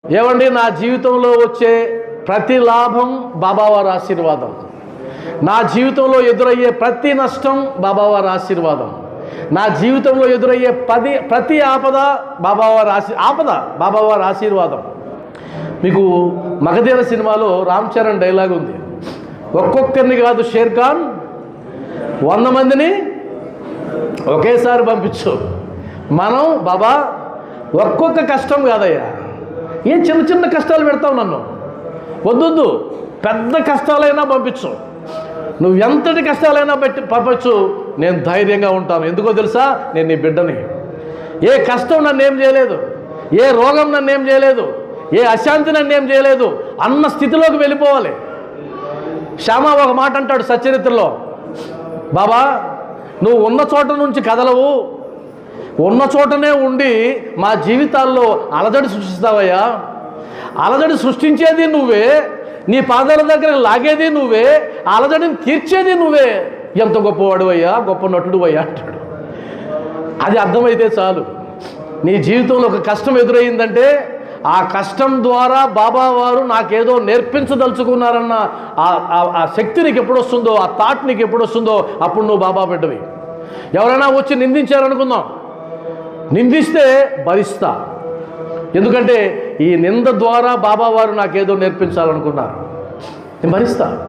ఏమండి, నా జీవితంలో వచ్చే ప్రతి లాభం బాబావారి ఆశీర్వాదం. నా జీవితంలో ఎదురయ్యే ప్రతి నష్టం బాబావారి ఆశీర్వాదం. నా జీవితంలో ఎదురయ్యే ప్రతి ఆపద బాబావారి ఆశీర్వాదం. మీకు మగధీర సినిమాలో రామ్ చరణ్ డైలాగ్ ఉంది, ఒక్కొక్కరిని కాదు షేర్ ఖాన్ 100 మందిని ఒకేసారి పంపించు. మనం బాబా ఒక్కొక్క కష్టం కాదయ్యా, ఏం చిన్న చిన్న కష్టాలు పెడతావు నన్ను, వద్దొద్దు, పెద్ద కష్టాలైనా పంపించు, నువ్వు ఎంతటి కష్టాలైనా పంపించు, నేను ధైర్యంగా ఉంటాను. ఎందుకో తెలుసా, నేను నీ బిడ్డని. ఏ కష్టం నన్ను ఏం చేయలేదు, ఏ రోగం నన్ను ఏం చేయలేదు, ఏ అశాంతి నన్ను ఏం చేయలేదు అన్న స్థితిలోకి వెళ్ళిపోవాలి. శ్యామ ఒక మాట అంటాడు సచ్చరిత్రలో, బాబా నువ్వు ఉన్న చోట నుంచి కదలవు, ఉన్న చోటనే ఉండి మా జీవితాల్లో అలజడి సృష్టిస్తావయ్యా. అలజడి సృష్టించేది నువ్వే, నీ పాదాల దగ్గర లాగేది నువ్వే, అలజడిని తీర్చేది నువ్వే. ఎంత గొప్పవాడు అయ్యా, గొప్ప నటుడు అయ్యా అంటాడు. అది అర్థమైతే చాలు. నీ జీవితంలో ఒక కష్టం ఎదురయ్యిందంటే ఆ కష్టం ద్వారా బాబావారు నాకేదో నేర్పించదలుచుకున్నారన్న ఆ శక్తి నీకు ఎప్పుడు వస్తుందో, ఆ థాట్ నీకు ఎప్పుడు వస్తుందో అప్పుడు నువ్వు బాబా బిడ్డవి. ఎవరైనా వచ్చి నిందించారనుకుందాం, నిందిస్తే భరిస్తా, ఎందుకంటే ఈ నింద ద్వారా బాబావారు నాకేదో నేర్పించాలనుకున్నారు, నేను భరిస్తా.